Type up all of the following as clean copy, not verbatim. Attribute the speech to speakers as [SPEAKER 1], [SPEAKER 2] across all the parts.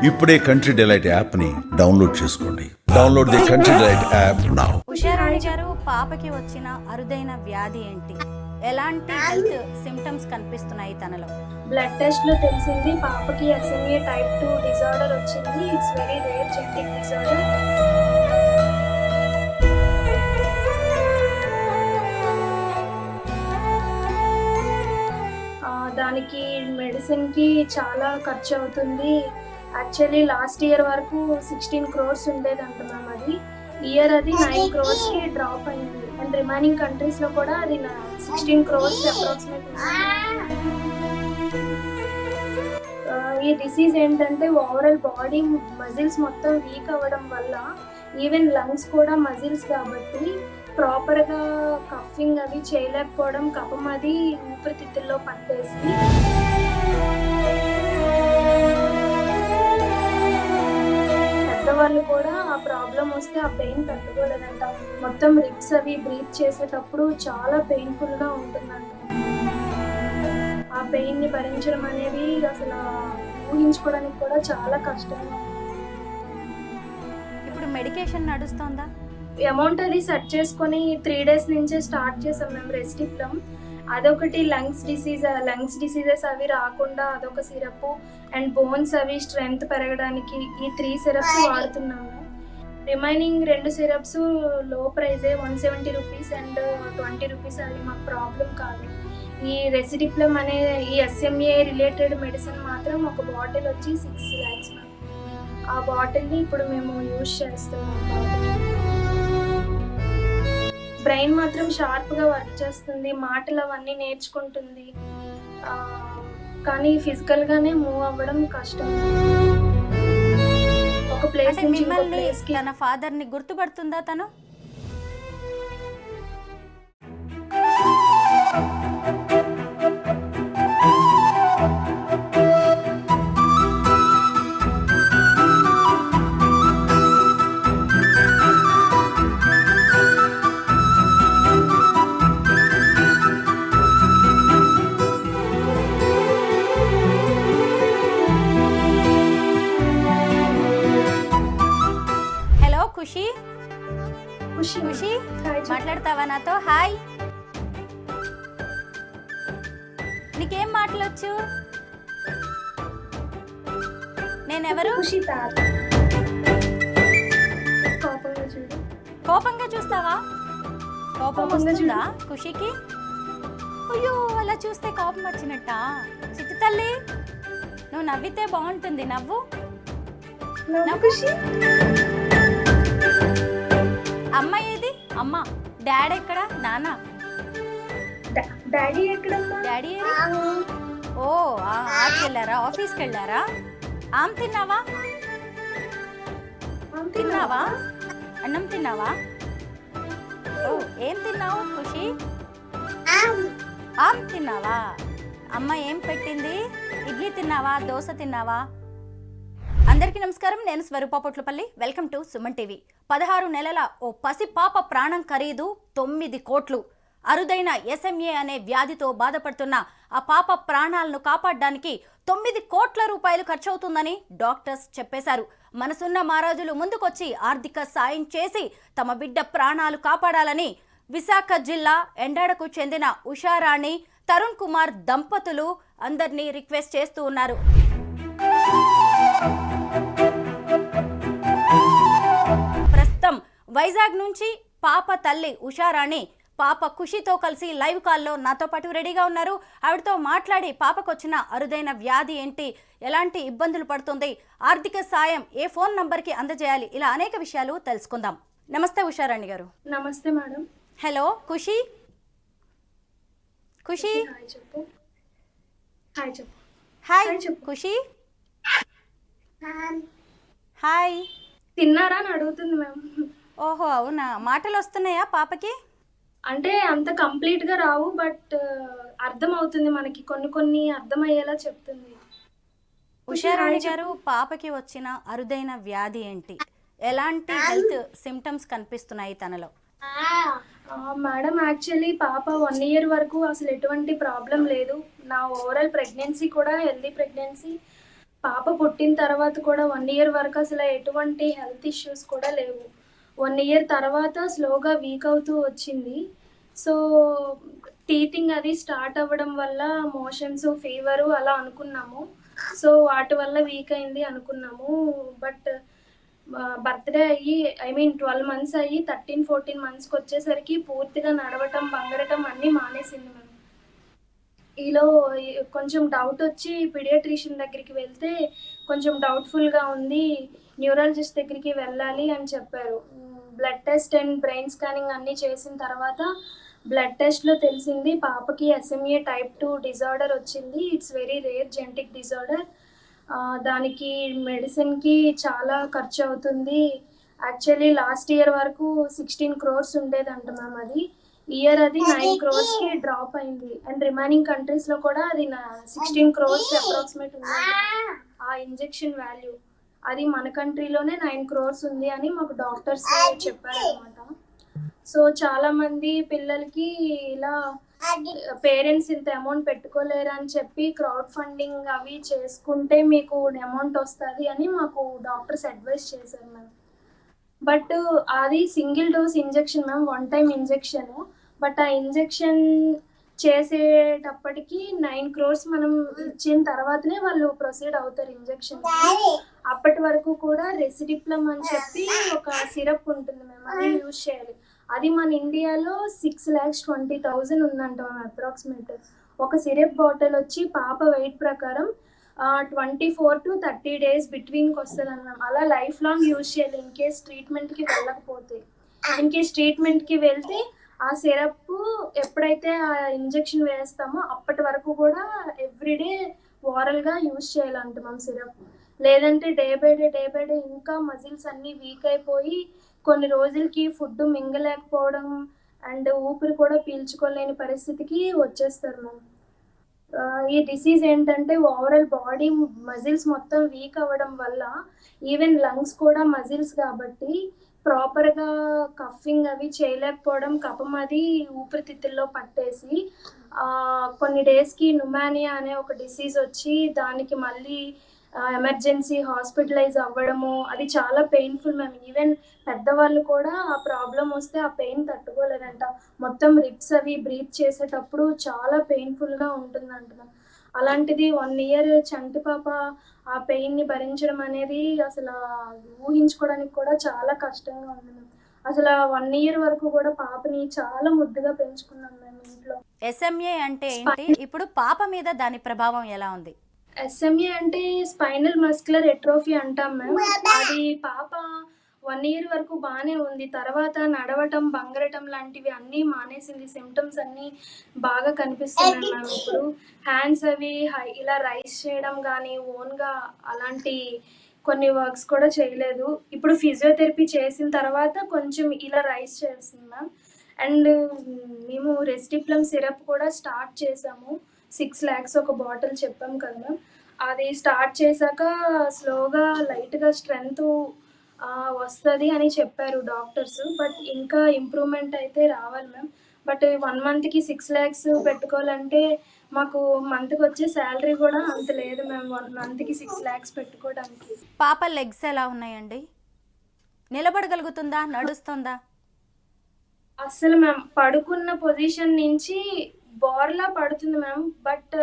[SPEAKER 1] ఇప్పుడే country delight app ని download చేసుకోండి. Download the country delight app now.
[SPEAKER 2] Usharani గారు, పాపకి వచ్చిన అరుదైన వ్యాధి ఏంటి? ఎలాంటి హెల్త్ సిమ్టమ్స్ కనిపిస్తున్నాయి తనలో?
[SPEAKER 3] బ్లడ్ టెస్ట్ లో తెలిసింది పాపకి SMA type 2 డిజార్డర్ వచ్చింది. It's very rare genetic disorder. దానికి మెడిసిన్ కి చాలా ఖర్చు అవుతుంది. యాక్చువల్లీ లాస్ట్ ఇయర్ వరకు 16 crores ఉండేదంట మ్యామ్. అది ఇయర్ అది 9 crores కి డ్రాప్ అయింది. అండ్ రిమైనింగ్ కంట్రీస్ లో కూడా అది 16 crores అప్రాక్సిమేట్. ఈ డిసీజ్ ఏంటంటే ఓవరాల్ బాడీ మజిల్స్ మొత్తం వీక్ అవ్వడం వల్ల, ఈవెన్ లంగ్స్ కూడా మజిల్స్ కాబట్టి ప్రాపర్గా కఫింగ్ అవి చేయలేకపోవడం, కఫం అది ఊపిరితిత్తుల్లో పట్టేసి పెద్దవాళ్ళు కూడా ఆ ప్రాబ్లం వస్తే ఆ పెయిన్ తట్టుకోలేదంట. మొత్తం రిబ్స్ అవి బ్రీత్ చేసేటప్పుడు చాలా పెయిన్ఫుల్గా ఉంటుందంట. ఆ పెయిన్ని భరించడం అనేది అసలు ఊహించుకోవడానికి కూడా చాలా కష్టంగా.
[SPEAKER 2] ఇప్పుడు మెడికేషన్ నడుస్తుందా?
[SPEAKER 3] అమౌంట్ అది సెట్ చేసుకొని 3 days నుంచే స్టార్ట్ చేసాం మేము రెస్టిప్లమ్. అదొకటి లంగ్స్ డిసీజెస్ అవి రాకుండా అదొక సిరప్, అండ్ బోన్స్ అవి స్ట్రెంగ్త్ పెరగడానికి ఈ 3 సిరప్స్ వాడుతున్నాము. రిమైనింగ్ 2 సిరప్స్ లో ప్రైజే 170 రూపీస్ అండ్ 20 రూపీస్. అది మాకు ప్రాబ్లం కాదు. ఈ రెసిడిప్లమ్ అనే ఈ SMA రిలేటెడ్ మెడిసిన్ మాత్రం ఒక బాటిల్ వచ్చి 6 lakhs. ఆ బాటిల్ని ఇప్పుడు మేము యూజ్ చేస్తున్నాం. బ్రెయిన్ మాత్రం షార్ప్గా వర్క్ చేస్తుంది, మాటలు అవన్నీ నేర్చుకుంటుంది, కానీ ఫిజికల్గానే మూవ్ అవ్వడం కష్టం. ఒక ప్లేస్ నుంచి ఇంకో ప్లేస్కి.
[SPEAKER 2] తన ఫాదర్ని గుర్తుపడుతుందా తను? ఖుషి, ఖుషి మాట్లాడతావా నాతో? హాయ్. నీకేం మాటలొచ్చు? నేనెవరు? కోపంగా చూస్తావా? కోపం వస్తుందా ఖుషికి? అయ్యో, అలా చూస్తే కోపం వచ్చినట్ట. చిట్టు తల్లి, నువ్వు నవ్వితే బాగుంటుంది. నవ్వు ఖుషి. అమ్మ ఏది? అమ్మ. డాడీ ఎక్కడ? నాన్న.
[SPEAKER 3] డాడీ ఎక్కడ?
[SPEAKER 2] డాడీ ఓ ఆఫీస్కి వెళ్ళారా? ఆఫీస్కి వెళ్ళారా? ఆమె తిన్నావా? తిన్నావా? అన్నం తిన్నావా? ఓ, ఏం తిన్నావు ఖుషి? ఆమె తిన్నావా? అమ్మ ఏం పెట్టింది? ఇడ్లీ తిన్నావా? దోశ తిన్నావా? అందరికీ నమస్కారం. నేను Swaroopa Potlapalli. Welcome to Suman TV. 16 నెలల ఓ పసి పాప ప్రాణం ఖరీదు 9 కోట్లు. అరుదైన SMA అనే వ్యాధితో బాధపడుతున్న ఆ పాప ప్రాణాలను కాపాడడానికి 9 కోట్ల రూపాయలు ఖర్చవుతుందని డాక్టర్స్ చెప్పేశారు. మనసున్న మహారాజులు ముందుకొచ్చి ఆర్థిక సాయం చేసి తమ బిడ్డ ప్రాణాలు కాపాడాలని విశాఖ జిల్లా ఎండాడకు చెందిన ఉషారాణి, తరుణ్ కుమార్ దంపతులు అందరినీ రిక్వెస్ట్ చేస్తూ ఉన్నారు. ప్రస్తుతం వైజాగ్ నుంచి పాప తల్లి ఉషారాణి పాప ఖుషితో కలిసి లైవ్ కాల్లో నాతో పాటు రెడీగా ఉన్నారు. ఆవిడతో మాట్లాడి పాపకు వచ్చిన అరుదైన వ్యాధి ఏంటి, ఎలాంటి ఇబ్బందులు పడుతుంది, ఆర్థిక సాయం ఏ ఫోన్ నంబర్కి అందజేయాలి, ఇలా అనేక విషయాలు తెలుసుకుందాం. నమస్తే ఉషారాణి గారు.
[SPEAKER 3] నమస్తే మేడం.
[SPEAKER 2] హలో ఖుషి. ఖుషి హాయ్. ఖుషి హాయ్.
[SPEAKER 3] తిన్నారా అని అడుగుతుంది మ్యామ్.
[SPEAKER 2] ఓహో, అవునా? మాటలు వస్తున్నాయా పాపకి?
[SPEAKER 3] అంటే అంత కంప్లీట్ గా రావు, బట్ అర్థం అవుతుంది మనకి. కొన్ని అర్థమయ్యేలా చెప్తుంది.
[SPEAKER 2] ఉషారాణి గారు, పాపకి వచ్చిన అరుదైన వ్యాధి ఏంటి? ఎలాంటి హెల్త్ సిమ్టమ్స్ కనిపిస్తున్నాయి తనలో?
[SPEAKER 3] మేడం, యాక్చువల్లీ పాప 1 year వరకు అసలు ఎటువంటి ప్రాబ్లం లేదు. నా ఓవరాల్ ప్రెగ్నెన్సీ కూడా హెల్దీ ప్రెగ్నెన్సీ. పాప పుట్టిన తర్వాత కూడా 1 ఇయర్ వరకు అసలు ఎటువంటి హెల్త్ ఇష్యూస్ కూడా లేవు. 1 ఇయర్ తర్వాత స్లోగా వీక్ అవుతూ వచ్చింది. సో, టీతింగ్ అది స్టార్ట్ అవ్వడం వల్ల మోషన్స్, ఫీవరు అలా అనుకున్నాము. సో, వాటి వల్ల వీక్ అయింది అనుకున్నాము. బట్ బర్త్‌డే అయ్యి 12 మంత్స్ అయ్యి 13, 14 మంత్స్‌కొచ్చేసరికి పూర్తిగా నడవటం, బంగరటం అన్నీ మానేసింది మ్యామ్. ఈలో కొంచెం డౌటొచ్చి పీడియాట్రిషియన్ దగ్గరికి వెళ్తే కొంచెం డౌట్‌ఫుల్‌గా ఉంది. న్యూరాలజిస్ట్ దగ్గరికి వెళ్ళాలి అని చెప్పారు. Blood test and brain scanning అన్నీ చేసిన తర్వాత బ్లడ్ టెస్ట్‌లో తెలిసింది పాపకి ఎస్ఎంఏ టైప్ 2 డిజార్డర్ వచ్చింది. It's very rare genetic disorder. దానికి మెడిసిన్‌కి చాలా ఖర్చవుతుంది. యాక్చువల్లీ లాస్ట్ ఇయర్ వరకు 16 క్రోర్స్ ఉండేదంట మ్యామ్ అది. ఇయర్ అది 9 క్రోర్స్‌కి డ్రాప్ అయింది. అండ్ రిమైనింగ్ కంట్రీస్‌లో కూడా అది 16 క్రోర్స్ అప్రాక్సిమేట్ ఉందంట ఆ ఇంజెక్షన్ వాల్యూ. అది మన కంట్రీలోనే 9 క్రోర్స్ ఉంది అని మాకు డాక్టర్స్ చెప్పారనమాట. సో, చాలామంది పిల్లలకి ఇలా పేరెంట్స్ ఇంత అమౌంట్ పెట్టుకోలేరు అని చెప్పి క్రౌడ్ ఫండింగ్ అవి చేసుకుంటే మీకు అమౌంట్ వస్తుంది అని మాకు డాక్టర్స్ అడ్వైస్ చేశారు మ్యామ్. బట్ అది single dose injection ma'am, 1 time injection. But ఆ ఇంజెక్షన్ చేసేటప్పటికి 9 క్రోర్స్ మనం ఇచ్చిన తర్వాతనే వాళ్ళు ప్రొసీడ్ అవుతారు ఇంజెక్షన్. అప్పటి వరకు కూడా రెసిడిప్లమ్ అని చెప్పి ఒక సిరప్ ఉంటుంది మ్యామ్, అది యూజ్ చేయాలి. అది మన ఇండియాలో 6,20,000 ఉందంట మ్యామ్ అప్రాక్సిమేట్. ఒక సిరప్ బాటిల్ వచ్చి పాప వెయిట్ ప్రకారం 24 to 30 days బిట్వీన్కి వస్తుంది అన్నాం. అలా లైఫ్ లాంగ్ యూజ్ చేయాలి ఇన్ కేస్ ట్రీట్మెంట్కి వెళ్ళకపోతే. ఇన్ కేస్ ట్రీట్మెంట్కి వెళ్తే ఆ సిరప్ ఎప్పుడైతే ఆ ఇంజెక్షన్ వేస్తామో అప్పటి వరకు కూడా ఎవ్రీడే ఓరల్గా యూజ్ చేయాలంట మ్యామ్ సిరప్. లేదంటే డే బై డే ఇంకా మజిల్స్ అన్నీ వీక్ అయిపోయి కొన్ని రోజులకి ఫుడ్ మింగలేకపోవడం అండ్ ఊపిరి కూడా పీల్చుకోలేని పరిస్థితికి వచ్చేస్తారు మ్యామ్. ఈ డిసీజ్ ఏంటంటే ఓవరాల్ బాడీ మజిల్స్ మొత్తం వీక్ అవ్వడం వల్ల ఈవెన్ లంగ్స్ కూడా మజిల్స్ కాబట్టి ప్రాపర్గా కఫింగ్ అవి చేయలేకపోవడం, కఫం అది ఊపిరితిత్తుల్లో పట్టేసి కొన్ని డేస్కి న్యూమానియా అనే ఒక డిసీజ్ వచ్చి దానికి మళ్ళీ ఎమర్జెన్సీ హాస్పిటలైజ్ అవ్వడము, అది చాలా పెయిన్ఫుల్ మ్యామ్. ఈవెన్ పెద్దవాళ్ళు కూడా ఆ ప్రాబ్లం వస్తే ఆ పెయిన్ తట్టుకోలేరంట. మొత్తం రిప్స్ అవి బ్రీత్ చేసేటప్పుడు చాలా పెయిన్ఫుల్గా ఉంటుందంట మ్యామ్. అలాంటిది 1 ఇయర్ చంటి పాప ఆ పెయిన్ని భరించడం అనేది అసలు ఊహించుకోవడానికి కూడా చాలా కష్టంగా ఉంది మ్యామ్. అసలు 1 ఇయర్ వరకు కూడా పాపని చాలా ముద్దుగా పెంచుకున్నాం మేము ఇంట్లో.
[SPEAKER 2] ఎస్ఎంఏ అంటే ఏంటి? ఇప్పుడు పాప మీద దాని ప్రభావం ఎలా ఉంది?
[SPEAKER 3] ఎస్ఎంఏ అంటే స్పైనల్ మస్కులర్ ఎట్రోఫీ అంటాం మ్యామ్. అది పాప 1 ఇయర్ వరకు బాగానే ఉంది. తర్వాత నడవటం, బంగరటం లాంటివి అన్నీ మానేసింది. సిమ్టమ్స్ అన్నీ బాగా కనిపిస్తున్నాయి మ్యామ్. ఇప్పుడు హ్యాండ్స్ అవి ఇలా రైస్ చేయడం కానీ ఓన్గా అలాంటి కొన్ని వర్క్స్ కూడా చేయలేదు. ఇప్పుడు ఫిజియోథెరపీ చేసిన తర్వాత కొంచెం ఇలా రైస్ చేస్తుంది మ్యామ్. అండ్ మేము రెసిడిప్లమ్ సిరప్ కూడా స్టార్ట్ చేసాము. 6 lakhs ఒక బాటిల్ చెప్పాం కదా మ్యామ్. అది స్టార్ట్ చేశాక స్లోగా లైట్గా స్ట్రెంగ్త్ వస్తుంది అని చెప్పారు డాక్టర్స్. బట్ ఇంకా ఇంప్రూవ్మెంట్ అయితే రావాలి మ్యామ్. బట్ 1 monthకి 6 lakhs పెట్టుకోవాలంటే మాకు మంత్కి వచ్చే శాలరీ కూడా అంత లేదు మ్యామ్ 1 monthకి 6 lakhs పెట్టుకోవడానికి.
[SPEAKER 2] పాప లెగ్స్ ఎలా ఉన్నాయండి? నిలబడగలుగుతుందా? నడుస్తుందా?
[SPEAKER 3] అసలు మ్యామ్ పడుకున్న పొజిషన్ నుంచి బోర్లా పడుతుంది మ్యామ్. బట్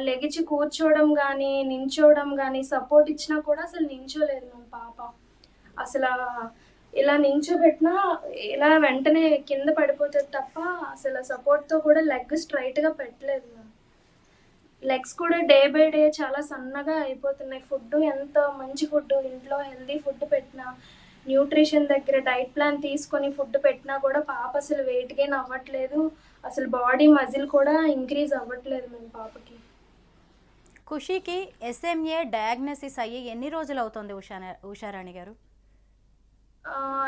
[SPEAKER 3] లెగిచి కూర్చోవడం కానీ నించోవడం కానీ సపోర్ట్ ఇచ్చినా కూడా అసలు నించోలేదు మ్యామ్ పాప. అసలు ఇలా నించోబెట్టినా ఇలా వెంటనే కింద పడిపోతుంది తప్ప అసలు సపోర్ట్తో కూడా లెగ్ స్ట్రైట్గా పెట్టలేదు మ్యామ్. లెగ్స్ కూడా డే బై డే చాలా సన్నగా అయిపోతున్నాయి. ఫుడ్ ఎంత మంచి ఫుడ్ ఇంట్లో హెల్దీ ఫుడ్ పెట్టినా, న్యూట్రిషన్ దగ్గర డైట్ ప్లాన్ తీసుకొని ఫుడ్ పెట్టినా కూడా పాప అసలు వెయిట్ గెయిన్ అవ్వట్లేదు. అసలు బాడీ మజిల్ కూడా ఇంక్రీజ్ అవ్వట్లేదు మేము పాపకి.
[SPEAKER 2] ఖుషీకి ఎస్ఎంఏ డయాగ్నోసిస్ అయ్యి ఎన్ని రోజులు అవుతుంది ఉషారాణి గారు?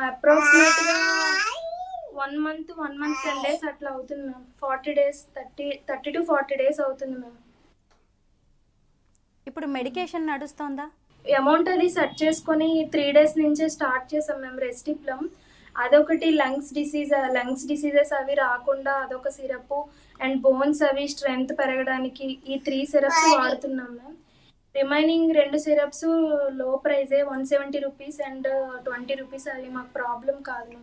[SPEAKER 3] అప్రాక్సిమేట్గా 1 month 10 days అట్లా అవుతుంది మ్యామ్. 40 days 30 to 40 days అవుతుంది మ్యామ్.
[SPEAKER 2] ఇప్పుడు మెడికేషన్ నడుస్తుందా?
[SPEAKER 3] అమౌంట్ అది సెట్ చేసుకొని 3 days నుంచే స్టార్ట్ చేసాం మేము రెసిడిప్లమ్. అదొకటి లంగ్స్ డిసీజెస్ అవి రాకుండా అదొక సిరప్ అండ్ బోన్స్ అవి స్ట్రెంగ్త్ పెరగడానికి ఈ 3 సిరప్స్ వాడుతున్నాం మ్యామ్. రిమైనింగ్ 2 సిరప్స్ లో ప్రైజే 170 రూపీస్ అండ్ 20 రూపీస్. అవి మాకు ప్రాబ్లం కాదు.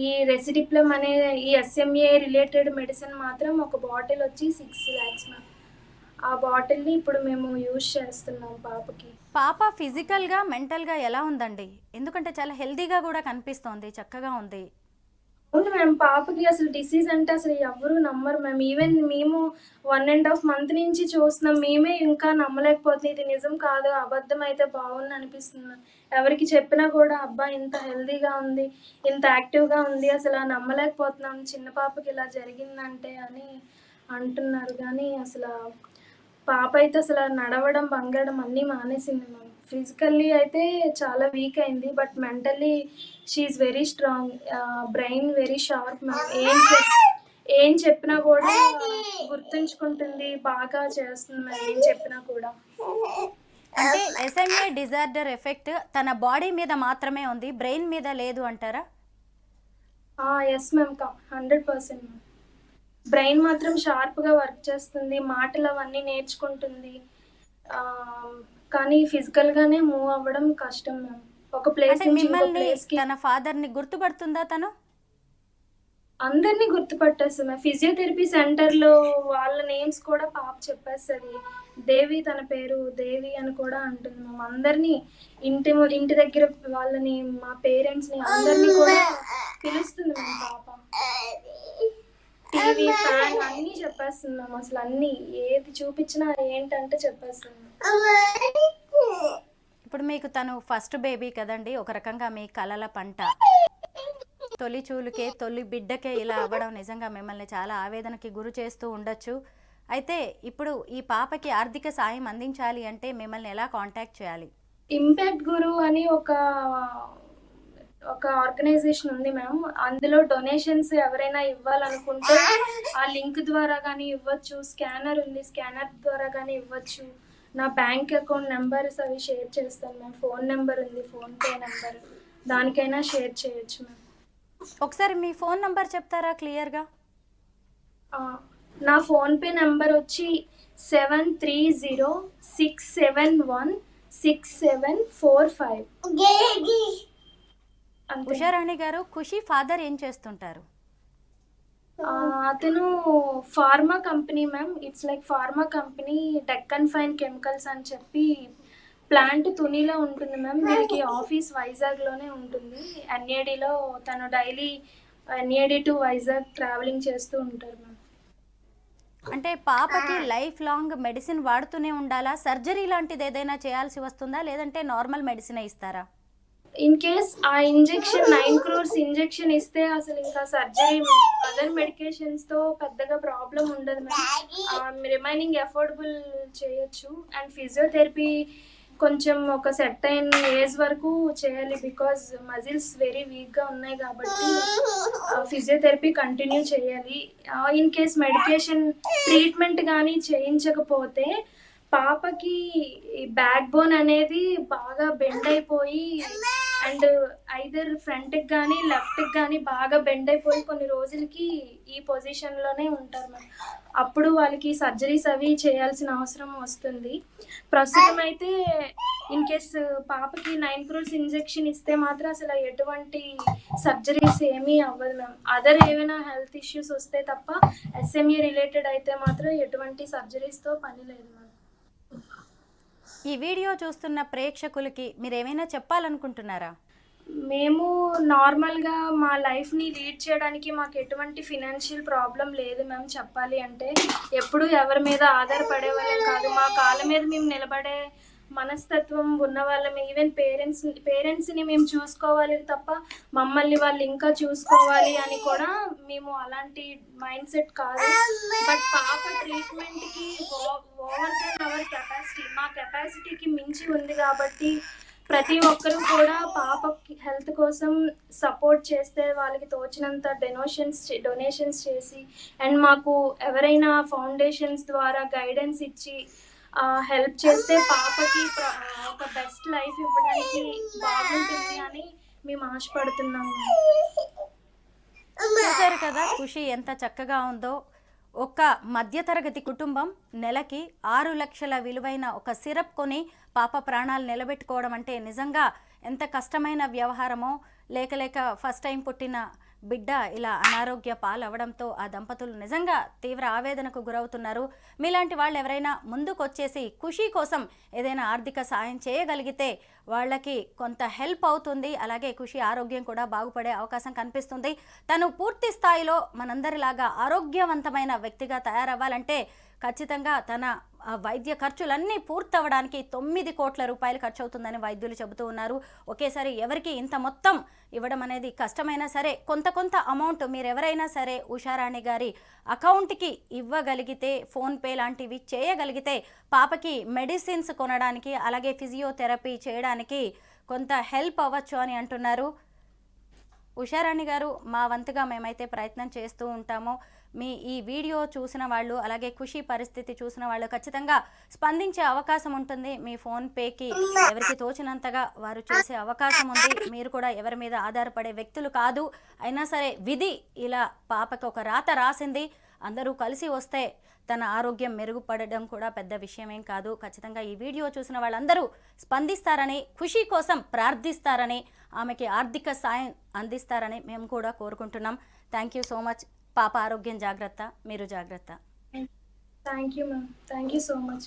[SPEAKER 3] ఈ రెసిడిప్లమ్ అనే ఈ ఎస్ఎంఏ రిలేటెడ్ మెడిసిన్ మాత్రం ఒక బాటిల్ వచ్చి 6 lakhs మ్యామ్. ఆ బాటిల్ని ఇప్పుడు మేము యూజ్ చేస్తున్నాం పాపకి.
[SPEAKER 2] పాప ఫిజికల్గా మెంటల్గా ఎలా ఉందండి? ఎందుకంటే చాలా హెల్తీగా కూడా కనిపిస్తోంది, చక్కగా ఉంది.
[SPEAKER 3] అవును మ్యామ్, పాపకి అసలు డిసీజ్ అంటే అసలు ఎవరు నమ్మరు మ్యామ్. ఈవెన్ మేము 1.5 month నుంచి చూస్తున్నాం. మేమే ఇంకా నమ్మలేకపోతుంది. ఇది నిజం కాదు, అబద్ధం అయితే బాగుంది అనిపిస్తుంది. ఎవరికి చెప్పినా కూడా అబ్బా ఇంత హెల్తీగా ఉంది, ఇంత యాక్టివ్గా ఉంది, అసలు నమ్మలేకపోతున్నాం చిన్న పాపకి ఇలా జరిగిందంటే అని అంటున్నారు. కానీ అసలు పాప అయితే అసలు నడవడం, బంగడం అన్నీ మానేసింది మ్యామ్. ఫిజికల్లీ అయితే చాలా వీక్ అయింది. But mentally she is very strong. Brain very sharp ma'am. ఏం చెప్పినా కూడా గుర్తుంచుకుంటుంది, బాగా చేస్తుంది మ్యామ్ ఏం చెప్పినా కూడా.
[SPEAKER 2] అంటే ఎస్ఎంఏ డిజార్డర్ ఎఫెక్ట్ తన బాడీ మీద మాత్రమే ఉంది, బ్రెయిన్ మీద లేదు అంటారా?
[SPEAKER 3] Yes ma'am, 100% ma'am. బ్రెయిన్ మాత్రం షార్ప్గా వర్క్ చేస్తుంది, మాటలు అవన్నీ నేర్చుకుంటుంది. కానీ ఫిజికల్గానే మూవ్ అవ్వడం కష్టం మ్యామ్. ఒక ప్లేస్
[SPEAKER 2] అంటే
[SPEAKER 3] నుంచి ఇంకో
[SPEAKER 2] మిమ్మల్ని,
[SPEAKER 3] ప్లేస్కి.
[SPEAKER 2] తన ఫాదర్ని గుర్తుపడుతుందా తను?
[SPEAKER 3] అందరినీ గుర్తుపట్టేస్తుంది మ్యామ్. ఫిజియోథెరపీ సెంటర్లో వాళ్ళ నేమ్స్ కూడా పాప చెప్పేస్తుంది. దేవి, తన పేరు దేవి అని కూడా అంటుంది మ్యామ్. అందరినీ ఇంటి దగ్గర వాళ్ళని, మా పేరెంట్స్ని అందరినీ కూడా పిలుస్తుంది మ్యామ్ పాప. టీవీ, ఫ్యాన్ అన్నీ చెప్పేస్తున్నాం. అసలు అన్నీ ఏది చూపించినా ఏంటంటే చెప్పేస్తున్నాం.
[SPEAKER 2] ఇప్పుడు మీకు తను ఫస్ట్ బేబీ కదండి, ఒక రకంగా మీ కలల పంట. తొలి చూలుకే, తొలి బిడ్డకే ఇలా అవ్వడం నిజంగా మిమ్మల్ని చాలా ఆవేదనకి గురి చేస్తూ ఉండొచ్చు. అయితే ఇప్పుడు ఈ పాపకి ఆర్థిక సాయం అందించాలి అంటే మిమ్మల్ని ఎలా కాంటాక్ట్ చేయాలి?
[SPEAKER 3] ఇంపాక్ట్ గురు అని ఒక ఆర్గనైజేషన్ ఉంది మ్యామ్. అందులో డొనేషన్స్ ఎవరైనా ఇవ్వాలనుకుంటే ఆ లింక్ ద్వారా కానీ ఇవ్వచ్చు. స్కానర్ ఉంది, స్కానర్ ద్వారా కానీ ఇవ్వచ్చు. నా బ్యాంక్ అకౌంట్ నెంబర్స్ అవి షేర్ చేస్తాను మ్యామ్. ఫోన్ నెంబర్ ఉంది, ఫోన్పే నెంబర్, దానికైనా షేర్ చేయొచ్చు మ్యామ్.
[SPEAKER 2] ఒకసారి మీ ఫోన్ నంబర్ చెప్తారా క్లియర్గా?
[SPEAKER 3] నా ఫోన్పే నెంబర్ వచ్చి 7306716745.
[SPEAKER 2] ఉషారాణి గారు, ఖుషి ఫాదర్ ఏం చేస్తుంటారు?
[SPEAKER 3] అతను pharma company ma'am. It's like pharma company, Deccan fine chemicals అని చెప్పి ప్లాంట్ తునిలో ఉంటుంది మ్యామ్. వీరికి ఆఫీస్ వైజాగ్లోనే ఉంటుంది. ఎన్ఏడిలో తను daily NAD to Vizag travelling చేస్తూ ఉంటారు మ్యామ్.
[SPEAKER 2] అంటే పాపకి లైఫ్ లాంగ్ మెడిసిన్ వాడుతూనే ఉండాలా? సర్జరీ లాంటిది ఏదైనా చేయాల్సి వస్తుందా, లేదంటే నార్మల్ మెడిసిన్ ఇస్తారా?
[SPEAKER 3] ఇన్ కేస్ ఆ ఇంజెక్షన్ 9 crores ఇంజెక్షన్ ఇస్తే అసలు ఇంకా సర్జరీ, అదర్ మెడికేషన్స్తో పెద్దగా ప్రాబ్లం ఉండదు మ్యామ్. రిమైనింగ్ అఫోర్డబుల్ చేయొచ్చు. అండ్ ఫిజియోథెరపీ కొంచెం ఒక సెట్ అయిన ఏజ్ వరకు చేయాలి. బికాజ్ మజిల్స్ వెరీ వీక్గా ఉన్నాయి కాబట్టి ఫిజియోథెరపీ కంటిన్యూ చేయాలి. ఇన్ కేస్ మెడికేషన్ ట్రీట్మెంట్ కానీ చేయించకపోతే పాపకి బ్యాక్ బోన్ అనేది బాగా బెండ్ అయిపోయి, అండ్ ఐదర్ ఫ్రంట్కి కానీ లెఫ్ట్కి కానీ బాగా బెండ్ అయిపోయి కొన్ని రోజులకి ఈ పొజిషన్లోనే ఉంటారు మ్యామ్. అప్పుడు వాళ్ళకి సర్జరీస్ అవి చేయాల్సిన అవసరం వస్తుంది. ప్రస్తుతం అయితే ఇన్ కేస్ పాపకి 9 crores ఇంజెక్షన్ ఇస్తే మాత్రం అసలు ఎటువంటి సర్జరీస్ ఏమీ అవ్వదు మ్యామ్. అదర్ ఏమైనా హెల్త్ ఇష్యూస్ వస్తే తప్ప ఎస్ఎంఏ రిలేటెడ్ అయితే మాత్రం ఎటువంటి సర్జరీస్తో పని లేదు మ్యామ్.
[SPEAKER 2] ఈ వీడియో చూస్తున్న ప్రేక్షకులకి మీరు ఏమైనా చెప్పాలనుకుంటున్నారా?
[SPEAKER 3] మేము నార్మల్గా మా లైఫ్ని లీడ్ చేయడానికి మాకు ఎటువంటి ఫినాన్షియల్ ప్రాబ్లం లేదు మ్యామ్. చెప్పాలి అంటే ఎప్పుడు ఎవరి మీద ఆధారపడే వాళ్ళం కాదు. మా కాళ్ళ మీద మేము నిలబడే మనస్తత్వం ఉన్న వాళ్ళం. ఈవెన్ పేరెంట్స్ని మేము చూసుకోవాలి తప్ప మమ్మల్ని వాళ్ళు ఇంకా చూసుకోవాలి అని కూడా మేము అలాంటి మైండ్ సెట్ కాదు. బట్ పాప ట్రీట్మెంట్కి ఓవర్ దెన్ అవర్ కెపాసిటీ, మా కెపాసిటీకి మించి ఉంది కాబట్టి ప్రతి ఒక్కరూ కూడా పాప హెల్త్ కోసం సపోర్ట్ చేస్తే వాళ్ళకి తోచినంత డొనేషన్స్ చేసి, అండ్ మాకు ఎవరైనా ఫౌండేషన్స్ ద్వారా గైడెన్స్ ఇచ్చి హెల్ప్ చేస్తే పాపకి ఒక బెస్ట్ లైఫ్ ఇవ్వడానికి బాగుంటుంది అని మేము ఆశపడుతున్నాము.
[SPEAKER 2] చూసారు కదా ఖుషి ఎంత చక్కగా ఉందో. ఒక మధ్యతరగతి కుటుంబం నెలకి 6 లక్షల విలువైన ఒక సిరప్ కొని పాప ప్రాణాలు నిలబెట్టుకోవడం అంటే నిజంగా ఎంత కష్టమైన వ్యవహారమో. లేక ఫస్ట్ టైం పుట్టిన బిడ్డ ఇలా అనారోగ్య పాలవడంతో ఆ దంపతులు నిజంగా తీవ్ర ఆవేదనకు గురవుతున్నారు. మీలాంటి వాళ్ళు ఎవరైనా ముందుకు వచ్చేసి ఖుషీ కోసం ఏదైనా ఆర్థిక సాయం చేయగలిగితే వాళ్ళకి కొంత హెల్ప్ అవుతుంది. అలాగే ఖుషీ ఆరోగ్యం కూడా బాగుపడే అవకాశం కనిపిస్తుంది. తను పూర్తి స్థాయిలో మనందరిలాగా ఆరోగ్యవంతమైన వ్యక్తిగా తయారవ్వాలంటే ఖచ్చితంగా తన వైద్య ఖర్చులన్నీ పూర్తవడానికి 9 కోట్ల రూపాయలు ఖర్చు అవుతుందని వైద్యులు చెబుతూ ఉన్నారు. ఒకేసారి ఎవరికి ఇంత మొత్తం ఇవ్వడం అనేది కష్టమైనా సరే కొంత అమౌంట్ మీరు ఎవరైనా సరే ఉషారాణి గారి అకౌంట్కి ఇవ్వగలిగితే, ఫోన్పే లాంటివి చేయగలిగితే పాపకి మెడిసిన్స్ కొనడానికి అలాగే ఫిజియోథెరపీ చేయడానికి కొంత హెల్ప్ అవ్వచ్చు అని అంటున్నారు. ఉషారాణి గారు, మా వంతుగా మేమైతే ప్రయత్నం చేస్తూ ఉంటాము. మీ ఈ వీడియో చూసిన వాళ్ళు అలాగే ఖుషీ పరిస్థితి చూసిన వాళ్ళు ఖచ్చితంగా స్పందించే అవకాశం ఉంటుంది. మీ ఫోన్పేకి ఎవరికి తోచినంతగా వారు చేసే అవకాశం ఉంది. మీరు కూడా ఎవరి మీద ఆధారపడే వ్యక్తులు కాదు. అయినా సరే విధి ఇలా పాపకి ఒక రాత రాసింది. అందరూ కలిసి వస్తే తన ఆరోగ్యం మెరుగుపడడం కూడా పెద్ద విషయమేం కాదు. ఖచ్చితంగా ఈ వీడియో చూసిన వాళ్ళందరూ స్పందిస్తారని, ఖుషీ కోసం ప్రార్థిస్తారని, ఆమెకి ఆర్థిక సాయం అందిస్తారని మేము కూడా కోరుకుంటున్నాం. Thank you so much. పాప ఆరోగ్యం జాగ్రత్త, మీరు జాగ్రత్త.
[SPEAKER 3] Thank you ma'am. Thank you so much.